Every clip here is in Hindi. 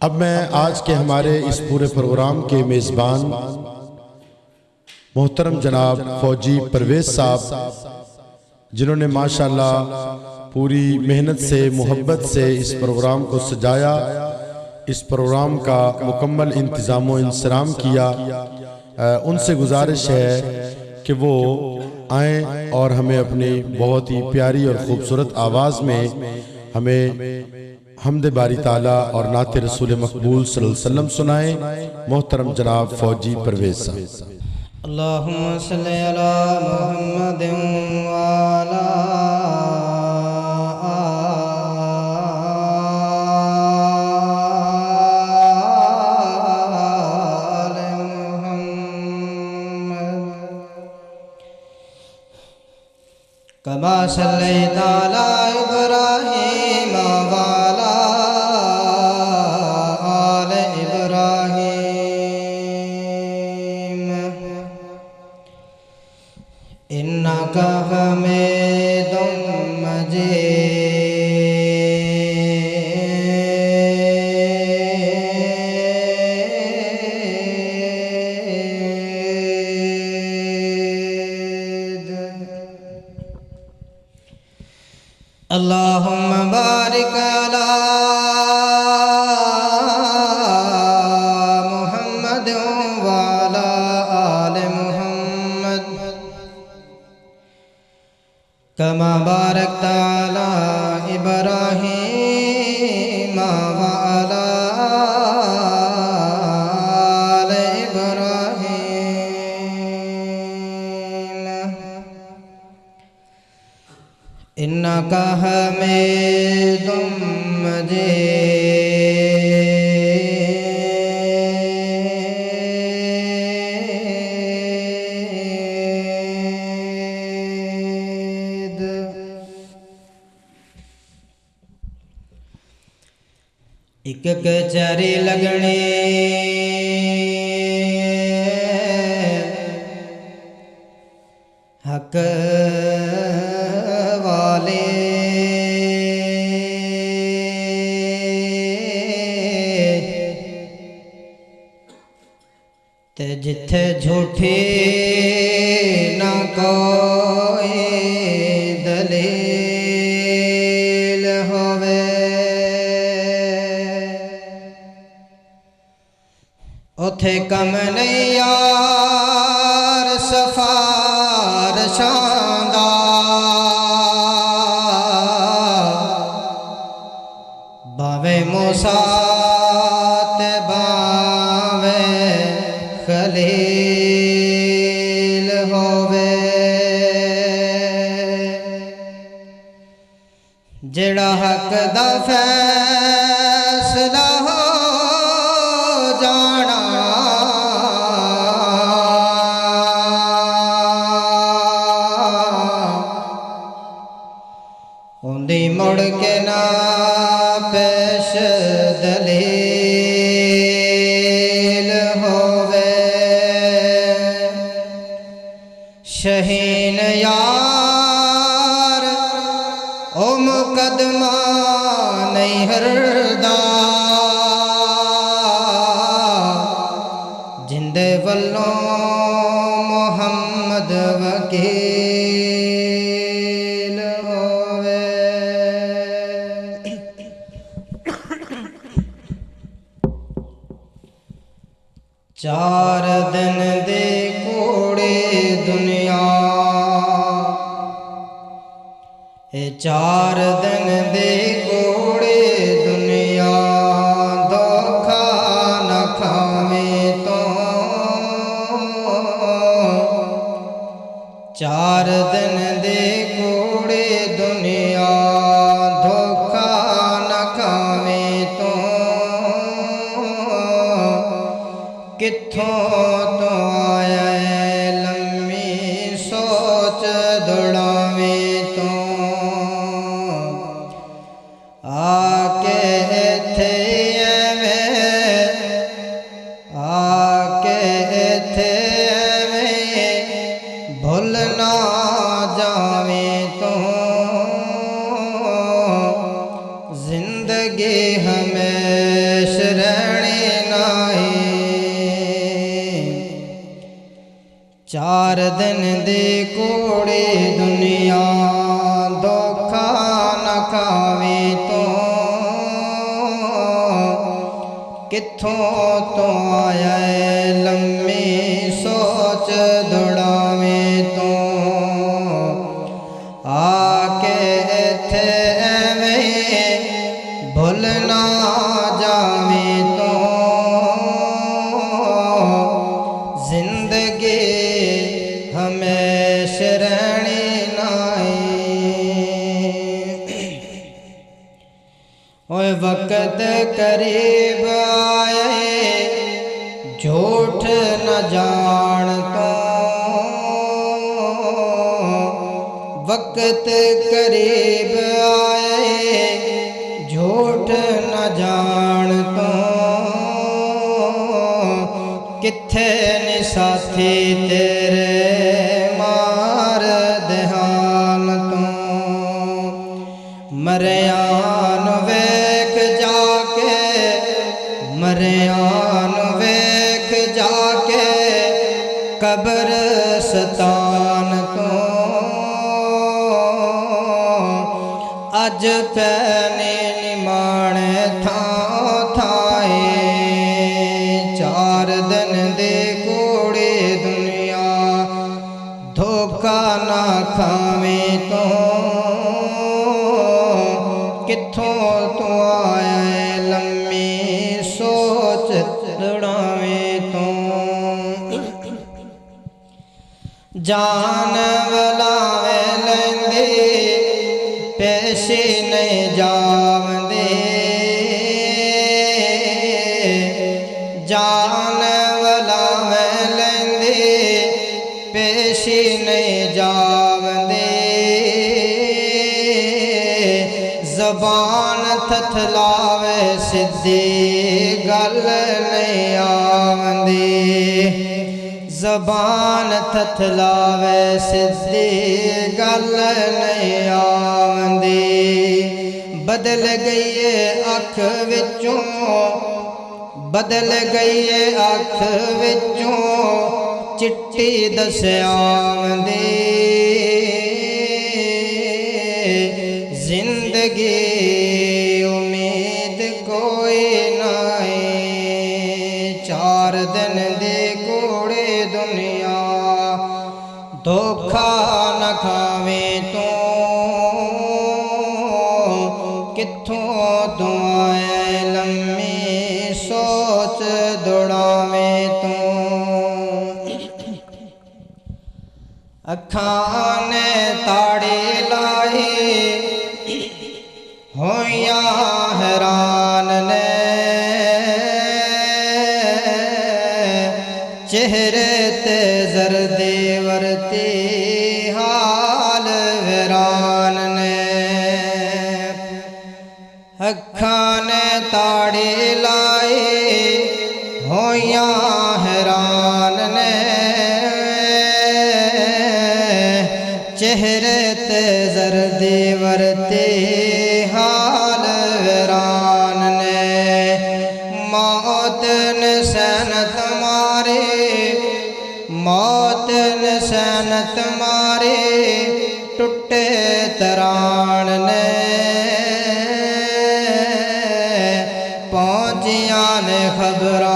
अब मैं आज के हमारे इस पूरे प्रोग्राम के मेज़बान मोहतरम जनाब फौजी परवेज़ साहब, जिन्होंने माशाल्लाह पूरी मेहनत से मोहब्बत से इस प्रोग्राम को सजाया, इस प्रोग्राम का मुकम्मल इंतज़ाम व इंतज़ाम किया, उनसे गुजारिश है कि वो आएँ और हमें अपनी बहुत ही प्यारी और ख़ूबसूरत आवाज़ में हमें हम्द बारी ताला और नाते रसूल मकबूल सल्लल्लाहु अलैहि वसल्लम सुनाएं। मोहतरम जनाब फौजी परवेज़ साहब। अल्लाहुम्मा सल्ली अला मुहम्मदिन व अला आले मुहम्मद कमा सल्लैता अला इब्राहीम व अला आले इब्राहीम इन्नका हमीदुम मजीद। अल्लाहुम्मा बारिक अला मुहम्मद व अला आले मुहम्मद कमा बारकता अला इब्राहीम व अला आले इब्राहीम इन्नका हमीदुम मजीद। एक कचहरी लगने हक वाले ते जिथे झूठी ना कोई दलील होवे उथे कम नहीं यार सिफारिशां दा बावे मूसा ते बावे खलील होवे जेड़ा हक दा फैसला हो जाना उन्दी मुड़ के ना पेश दलील होवे शहीन यार ओ मुकदमा नहीं हरदा जिंदे वल्लों मोहम्मद वकील होवे। चार दिन दे कोड़े दुनिया चार दिन दे कोड़े दुनिया धोखा न खावे तो चार दिन दे कोड़े दुनिया धोखा न खावे तो कित्थों तो आया लम्मी सोच दौड़ावे तो आके इत्थे आके इत्थे भुल ना जावे तो जिंदगी हमेशा चार दिन दी कूड़ी दुनिया धोखा न खावे तो किथों तो आया लम्मी सोच दौड़ावे तो आके इत्थे एवें भुल ना जावे तो जिंदगी हमेशा रहनी नहीं। ओए वक्त करीब आए झूठ न जान तो वक्त करीब आए झूठ न जान तो किथे नि साथी तेरे मार देहान तो मरियान वेख जाके मरियान वेख जाके कब्रिस्तान तो अज पैने निमाणे थां थाए चार दिन दे कूड़े दुनिया धोखा ना खावे तो किथों तो आया लम्मी सोच दौड़ावे तो जान वलावे लेंदे पैसे नहीं जावंदे जान वलावे लेंदे पैसे नहीं जावंदे ज़बान थथलावे सिद्धी गल नहीं आवंदी ज़बान थथलावे सिद्धी गल नहीं आवंदी बदल गई है अख विचों बदल गई है अख विचों चिट्टी दस आवंदी जिंदगी उम्मीद कोई नहीं चार दिन दे कूड़े दुनिया धोखा न खावे तो किथों तो आए लम्मी सोच दौड़ावे तो अखां ने ताड़ी लाई होया हैरान ने चेहरे ते जर्दी वरती हाल वीरान ने अखां ने ताड़ी लाई होया हैरान ने चेहरे ते जर्दी वरती हाल वीरान ने मौत ने सैनत मारे मौत ने सैनत मारे टुटे तरान ने पहुँचिया ने खबरां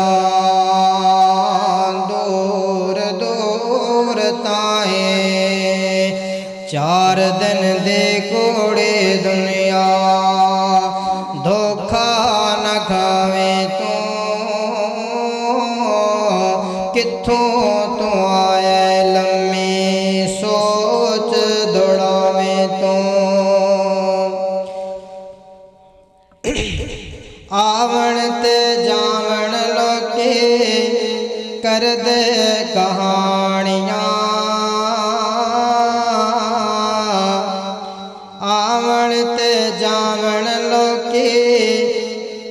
दूर दूर ताए चार दिन दे कूड़े दुनिया धोखा न खावे तो किथों तो आए लम्मी सोच दौड़ावे तो आवण ते जावण लोके कर दे कहानियाँ आवण ते जावण लोके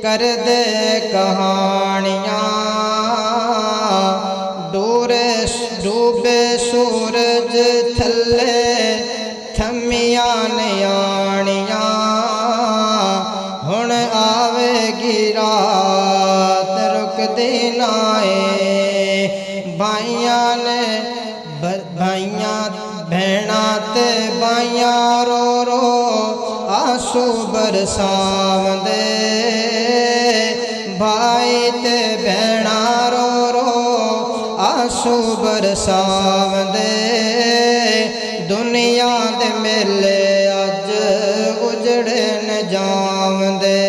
कर दे कहानियाँ डूबे सूरज थल्ले थमिया नयाणियाँ हुण आवेगी रात रुकदी नाए भाइयां ने माइया रो रो आंसू बरसावंदे भाई ते भैणा रो रो आंसू बरसावंदे दुनिया दे मेले अज उजड़े न जावंदे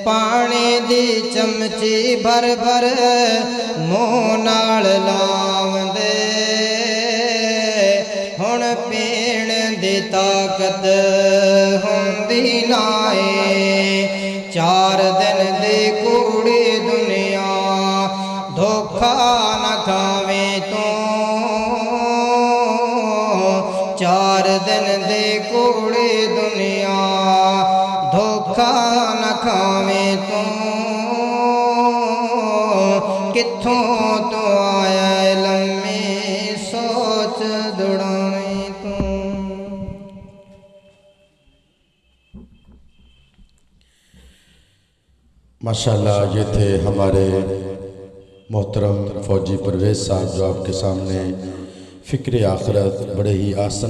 पानी दी चमची भर भर मूंह नाल लावंदे हुण पीण दी ताकत हुंदी नाए 4 दिन दी कूड़ी दुनिया धोखा न खावे तू 4 दिन दी कूड़ी दुनिया धोखा न खावे तू कित्थों तो आया लम्मी सोच दुड़ावी तू। माशाल्लाह ये थे हमारे मोहतरम फौजी परवेज़ साहब जो आपके सामने फ़िक्र आखिरत बड़े ही आसन